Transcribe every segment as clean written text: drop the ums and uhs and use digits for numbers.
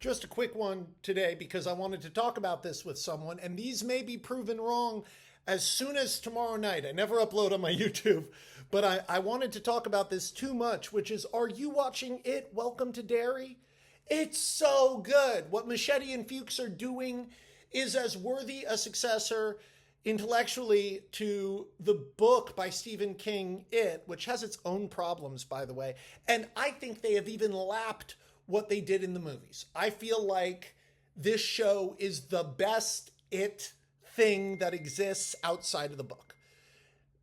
Just a quick one today because I wanted to talk about this with someone, and these may be proven wrong as soon as tomorrow night. I never upload on my YouTube, but I wanted to talk about this too much, which is, are you watching it? Welcome to Derry. It's so good. What Machete and Fuchs are doing is as worthy a successor intellectually to the book by Stephen King, It, which has its own problems, by the way. And I think they have even lapped what they did in the movies. I feel like this show is the best It thing that exists outside of the book.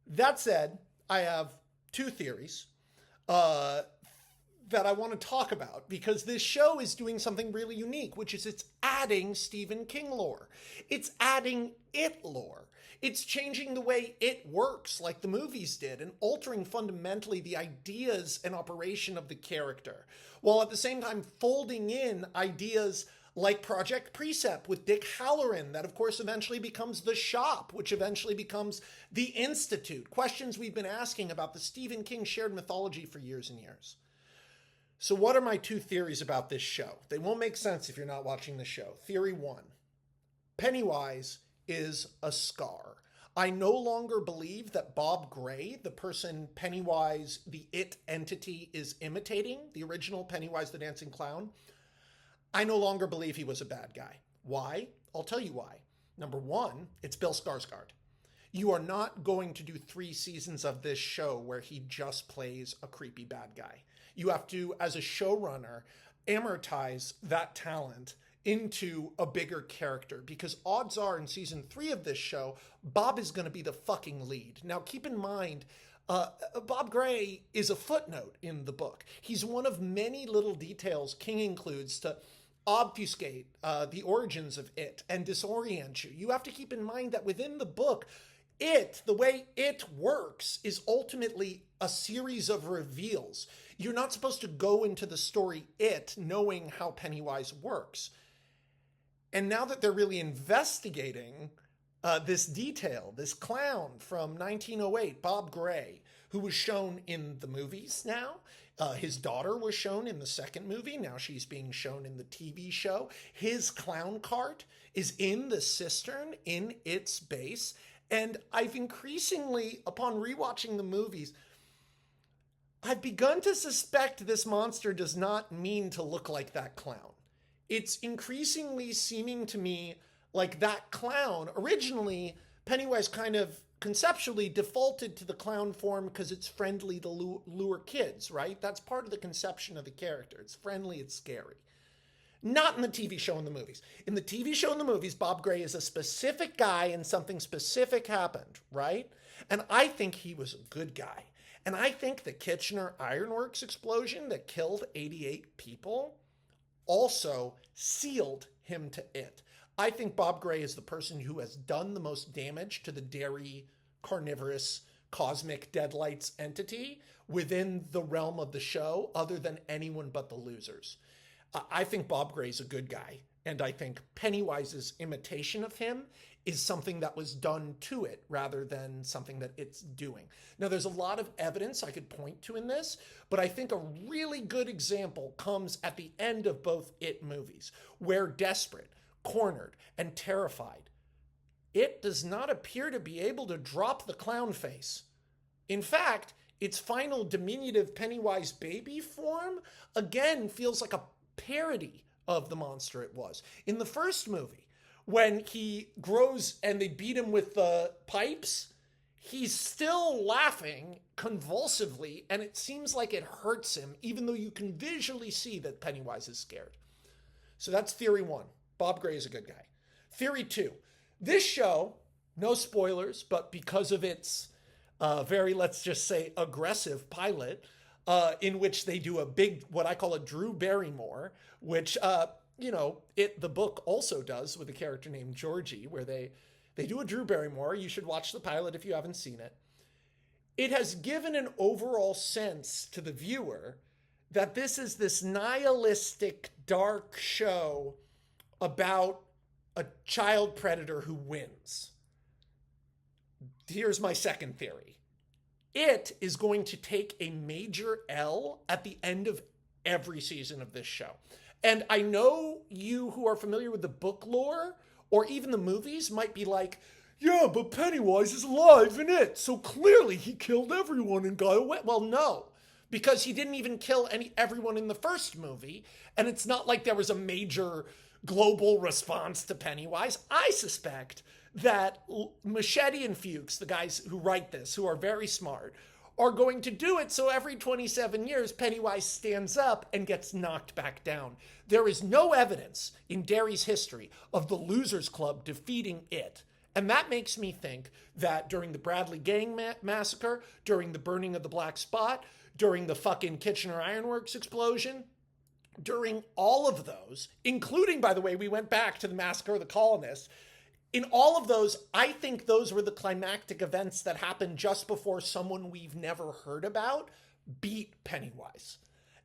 That said, I have two theories that I want to talk about because this show is doing something really unique, which is it's adding Stephen King lore. It's adding It lore. It's changing the way it works like the movies did and altering fundamentally the ideas and operation of the character, while at the same time folding in ideas like Project Precept with Dick Halloran, that of course eventually becomes The Shop, which eventually becomes The Institute. Questions we've been asking about the Stephen King shared mythology for years and years. So what are my two theories about this show? They won't make sense if you're not watching the show. Theory one, Pennywise is a scar. I no longer believe that Bob Gray, the person Pennywise, the It entity, is imitating, the original Pennywise the Dancing Clown, I no longer believe he was a bad guy. Why? I'll tell you why. Number one, it's Bill Skarsgård. You are not going to do 3 seasons of this show where he just plays a creepy bad guy. You have to, as a showrunner, amortize that talent into a bigger character, because odds are in season 3 of this show, Bob is going to be the fucking lead. Now, keep in mind, Bob Gray is a footnote in the book. He's one of many little details King includes to obfuscate the origins of It and disorient you. You have to keep in mind that within the book, It, the way It works, is ultimately a series of reveals. You're not supposed to go into the story It knowing how Pennywise works. And now that they're really investigating this detail, this clown from 1908, Bob Gray, who was shown in the movies now, his daughter was shown in the second movie, now she's being shown in the TV show. His clown cart is in the cistern in its base. And I've increasingly, upon rewatching the movies, I've begun to suspect this monster does not mean to look like that clown. It's increasingly seeming to me like that clown, originally, Pennywise kind of conceptually defaulted to the clown form because it's friendly to lure kids, right? That's part of the conception of the character. It's friendly, it's scary. Not in the TV show and the movies. In the TV show and the movies, Bob Gray is a specific guy and something specific happened, right? And I think he was a good guy. And I think the Kitchener Ironworks explosion that killed 88 people also sealed him to It. I think Bob Gray is the person who has done the most damage to the DERRY carnivorous cosmic deadlights entity within the realm of the show, other than anyone but the losers. I think Bob Gray's a good guy, and I think Pennywise's imitation of him is something that was done to it rather than something that it's doing. Now, there's a lot of evidence I could point to in this, but I think a really good example comes at the end of both It movies, where desperate, cornered, and terrified, It does not appear to be able to drop the clown face. In fact, its final diminutive Pennywise baby form again feels like a parody of the monster it was. In the first movie, when he grows and they beat him with the pipes, he's still laughing convulsively, and it seems like it hurts him, even though you can visually see that Pennywise is scared. So that's theory one. Bob Gray is a good guy. Theory two. This show, no spoilers, but because of its very, let's just say, aggressive pilot, in which they do a big, what I call a Drew Barrymore, which, the book also does with a character named Georgie, where they do a Drew Barrymore. You should watch the pilot if you haven't seen it. It has given an overall sense to the viewer that this is this nihilistic, dark show about a child predator who wins. Here's my second theory. It is going to take a major L at the end of every season of this show. And I know you who are familiar with the book lore or even the movies might be like, yeah, but Pennywise is alive in it, so clearly he killed everyone and got away. Well, no, because he didn't even kill everyone in the first movie, and it's not like there was a major global response to Pennywise. I suspect that Machete and Fuchs, the guys who write this, who are very smart, are going to do it so every 27 years Pennywise stands up and gets knocked back down. There is no evidence in DERRY's history of the Losers Club defeating it. And that makes me think that during the Bradley Gang massacre, during the burning of the Black Spot, during the fucking Kitchener Ironworks explosion, during all of those, including, by the way, we went back to the massacre of the colonists, in all of those, I think those were the climactic events that happened just before someone we've never heard about beat Pennywise.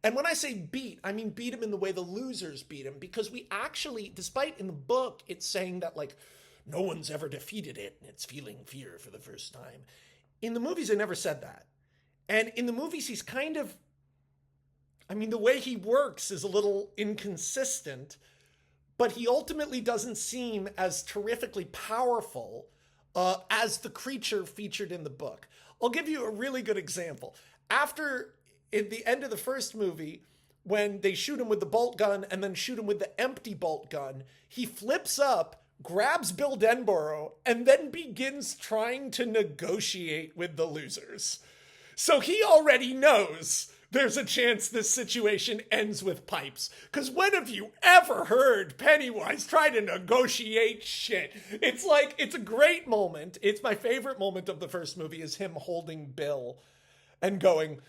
And when I say beat, I mean beat him in the way the losers beat him, because we actually, despite in the book, it's saying that like, no one's ever defeated it, and it's feeling fear for the first time. In the movies, they never said that. And in the movies, he's kind of, I mean, the way he works is a little inconsistent, but he ultimately doesn't seem as terrifically powerful as the creature featured in the book. I'll give you a really good example. After, in the end of the first movie, when they shoot him with the bolt gun and then shoot him with the empty bolt gun, he flips up, grabs Bill Denborough, and then begins trying to negotiate with the losers. So he already knows there's a chance this situation ends with pipes. Because when have you ever heard Pennywise try to negotiate shit? It's like, it's a great moment. It's my favorite moment of the first movie is him holding Bill and going,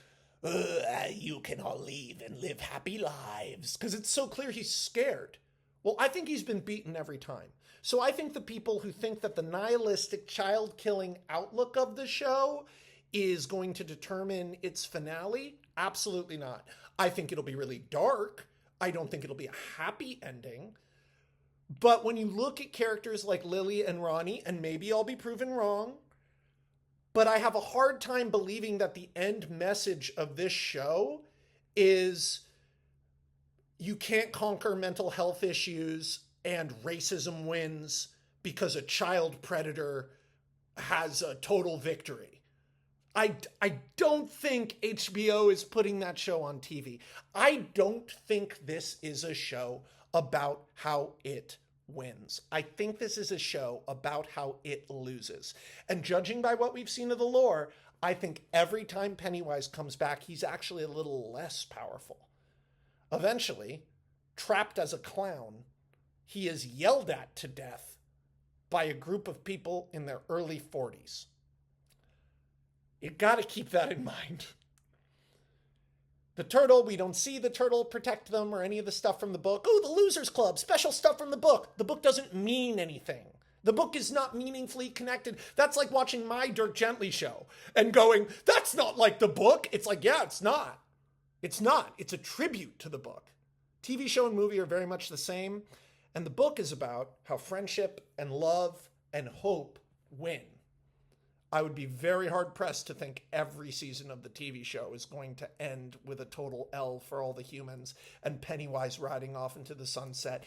you can all leave and live happy lives. Because it's so clear he's scared. Well, I think he's been beaten every time. So I think the people who think that the nihilistic child-killing outlook of the show is going to determine its finale, absolutely not. I think it'll be really dark. I don't think it'll be a happy ending. But when you look at characters like Lily and Ronnie, and maybe I'll be proven wrong, but I have a hard time believing that the end message of this show is you can't conquer mental health issues and racism wins because a child predator has a total victory. I don't think HBO is putting that show on TV. I don't think this is a show about how it wins. I think this is a show about how it loses. And judging by what we've seen of the lore, I think every time Pennywise comes back, he's actually a little less powerful. Eventually, trapped as a clown, he is yelled at to death by a group of people in their early 40s. You gotta keep that in mind. The turtle, we don't see the turtle protect them or any of the stuff from the book. Oh, the Losers Club, special stuff from the book. The book doesn't mean anything. The book is not meaningfully connected. That's like watching My Dirk Gently show and going, that's not like the book. It's like, yeah, it's not. It's not. It's a tribute to the book. TV show and movie are very much the same. And the book is about how friendship and love and hope win. I would be very hard-pressed to think every season of the TV show is going to end with a total L for all the humans and Pennywise riding off into the sunset.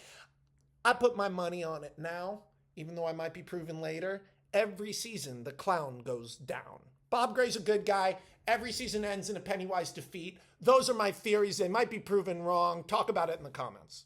I put my money on it now, even though I might be proven later. Every season, the clown goes down. Bob Gray's a good guy. Every season ends in a Pennywise defeat. Those are my theories. They might be proven wrong. Talk about it in the comments.